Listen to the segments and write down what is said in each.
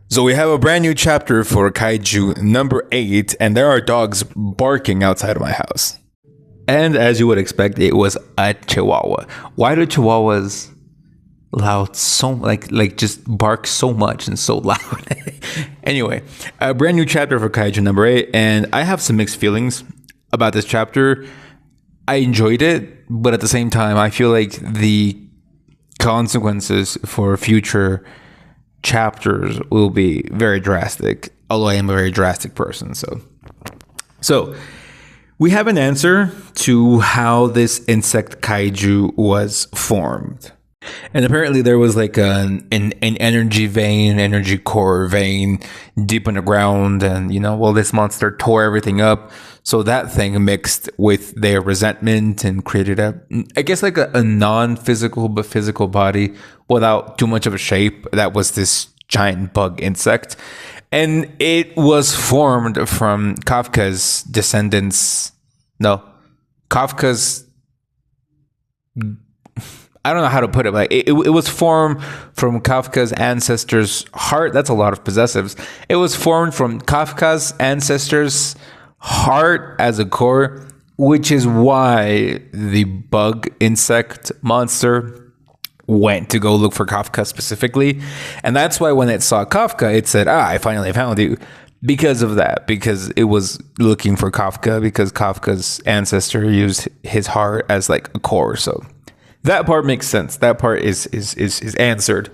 So we have a brand new chapter for Kaiju number 8, and there are dogs barking outside of my house. And as you would expect, it was a Chihuahua. Why do Chihuahuas loud so like just bark so much and so loud? Anyway, a brand new chapter for Kaiju number 8, and I have some mixed feelings about this chapter. I enjoyed it, but at the same time, I feel like the consequences for future chapters will be very drastic, although I am a very drastic person. So we have an answer to how this insect kaiju was formed. And apparently there was like an energy vein, energy core vein deep underground. And, this monster tore everything up. So that thing mixed with their resentment and created a non-physical but physical body without too much of a shape. That was this giant bug insect. And it was formed from Kafka's descendants. No, Kafka's... I don't know how to put it. Like it was formed from Kafka's ancestors' heart. That's a lot of possessives. It was formed from Kafka's ancestors' heart as a core, which is why the bug insect monster went to go look for Kafka specifically. And that's why when it saw Kafka, it said, I finally found you. Because of that, because it was looking for Kafka, because Kafka's ancestor used his heart as like a core. So that part makes sense. That part is answered.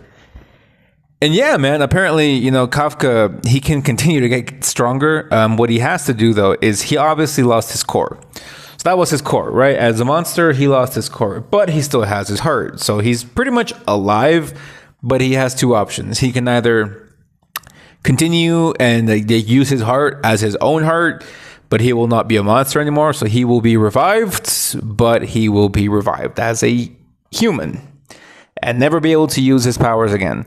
And yeah, man, apparently, Kafka, he can continue to get stronger. What he has to do, though, is he obviously lost his core. So that was his core, right? As a monster, he lost his core, but he still has his heart. So he's pretty much alive, but he has two options. He can either continue and use his heart as his own heart, but he will not be a monster anymore. So he will be revived, but he will be revived as a human and never be able to use his powers again.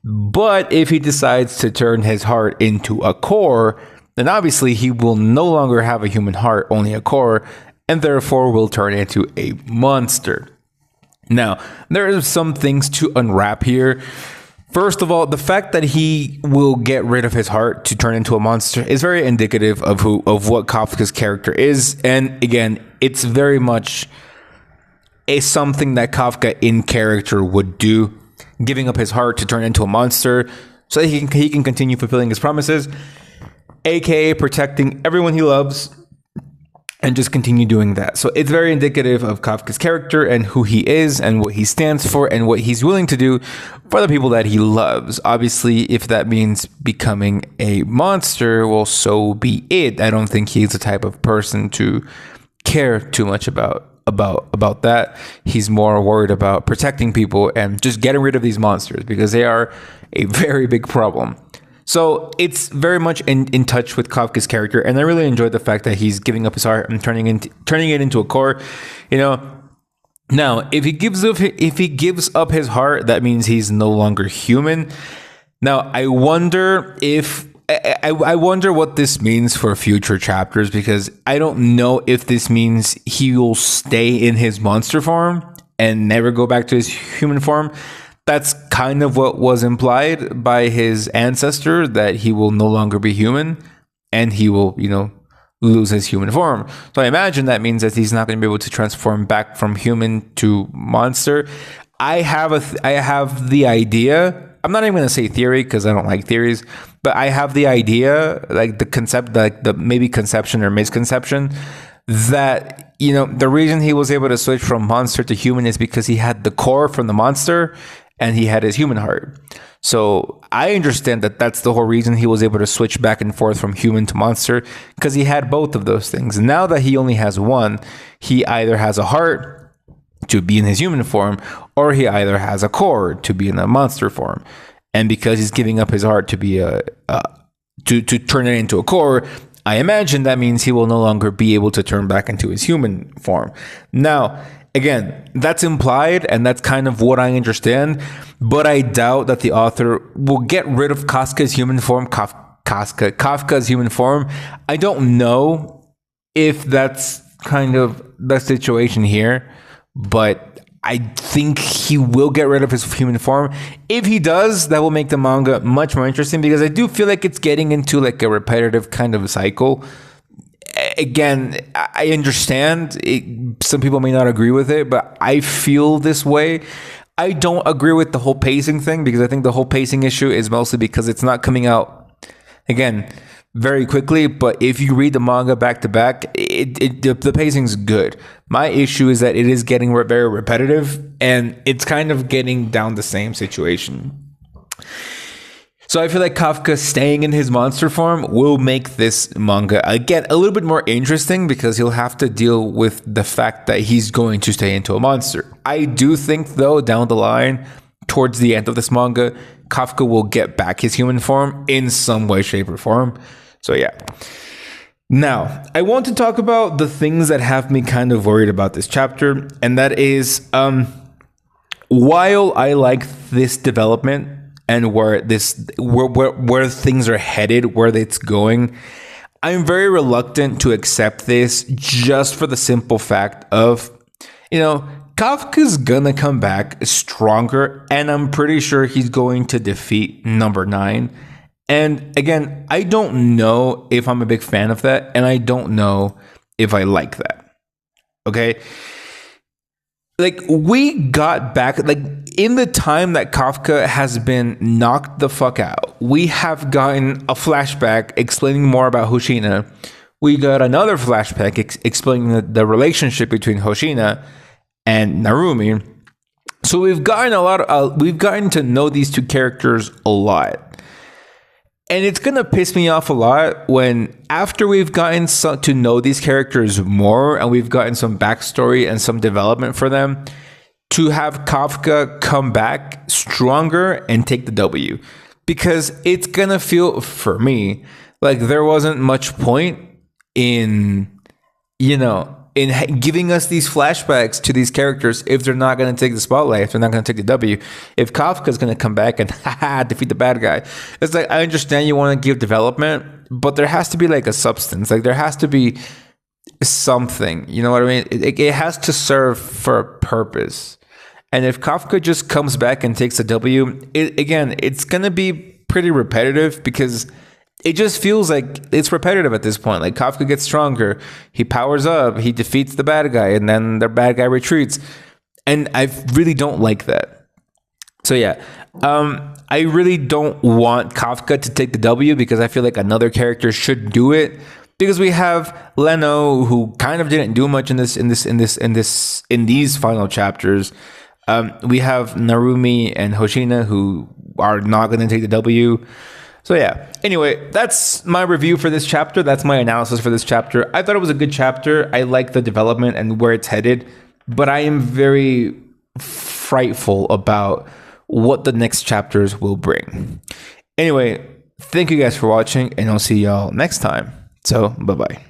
But if he decides to turn his heart into a core, then obviously he will no longer have a human heart, only a core, and therefore will turn into a monster. Now, there are some things to unwrap here. First of all, the fact that he will get rid of his heart to turn into a monster is very indicative of what Kafka's character is. And again, it's very much something that Kafka in character would do, giving up his heart to turn into a monster so that he can continue fulfilling his promises, aka protecting everyone he loves, and just continue doing that. So it's very indicative of Kafka's character and who he is and what he stands for and what he's willing to do for the people that he loves. Obviously, if that means becoming a monster, well, so be it. I don't think he's the type of person to care too much about that. He's more worried about protecting people and just getting rid of these monsters because they are a very big problem. So it's very much in touch with Kafka's character, and I really enjoyed the fact that he's giving up his heart and turning it into a core. Now if he gives up his heart, that means he's no longer human. Now I wonder what this means for future chapters, because I don't know if this means he will stay in his monster form and never go back to his human form. That's kind of what was implied by his ancestor, that he will no longer be human and he will, lose his human form. So I imagine that means that he's not going to be able to transform back from human to monster. I have the idea. I'm not even going to say theory because I don't like theories, but I have the idea, like the concept, like the maybe conception or misconception, that, the reason he was able to switch from monster to human is because he had the core from the monster and he had his human heart. So I understand that that's the whole reason he was able to switch back and forth from human to monster, because he had both of those things. And now that he only has one, he either has a heart to be in his human form, or he either has a core to be in a monster form. And because he's giving up his heart to be to turn it into a core, I imagine that means he will no longer be able to turn back into his human form. Now, again, that's implied, and that's kind of what I understand, but I doubt that the author will get rid of Kafka's human form. Kafka's human form. I don't know if that's kind of the situation here, but I think he will get rid of his human form. If he does, that will make the manga much more interesting, because I do feel like it's getting into like a repetitive kind of cycle. Again, I understand some people may not agree with it, but I feel this way. I don't agree with the whole pacing thing, because I think the whole pacing issue is mostly because it's not coming out, again, very quickly. But if you read the manga back to back, the pacing's good. My issue is that it is getting very repetitive, and it's kind of getting down the same situation. So I feel like Kafka staying in his monster form will make this manga, again, a little bit more interesting, because he'll have to deal with the fact that he's going to stay into a monster. I do think, though, down the line, towards the end of this manga, Kafka will get back his human form in some way, shape, or form. So yeah. Now, I want to talk about the things that have me kind of worried about this chapter, and that is, while I like this development, and where things are headed, where it's going, I'm very reluctant to accept this, just for the simple fact of, Kafka's gonna come back stronger, and I'm pretty sure he's going to defeat number 9. And again, I don't know if I'm a big fan of that, and I don't know if I like that. Okay? Like, we got back, like, in the time that Kafka has been knocked the fuck out, we have gotten a flashback explaining more about Hoshina. We got another flashback explaining the relationship between Hoshina and Narumi. So we've gotten we've gotten to know these two characters a lot. And it's going to piss me off a lot when, after we've gotten to know these characters more, and we've gotten some backstory and some development for them, to have Kafka come back stronger and take the W. Because it's going to feel, for me, like there wasn't much point in, in giving us these flashbacks to these characters if they're not going to take the spotlight, if they're not going to take the W. If Kafka's going to come back and defeat the bad guy, it's like, I understand you want to give development, but there has to be like a substance. Like, there has to be something, you know what I mean? It has to serve for a purpose. And if Kafka just comes back and takes a W, it's going to be pretty repetitive, because it just feels like it's repetitive at this point. Like, Kafka gets stronger, he powers up, he defeats the bad guy, and then the bad guy retreats. And I really don't like that. So yeah, I really don't want Kafka to take the W, because I feel like another character should do it. Because we have Leno, who kind of didn't do much in these final chapters. We have Narumi and Hoshina, who are not going to take the W. So yeah, anyway, that's my review for this chapter. That's my analysis for this chapter. I thought it was a good chapter. I like the development and where it's headed, but I am very frightful about what the next chapters will bring. Anyway, thank you guys for watching, and I'll see y'all next time. So, bye-bye.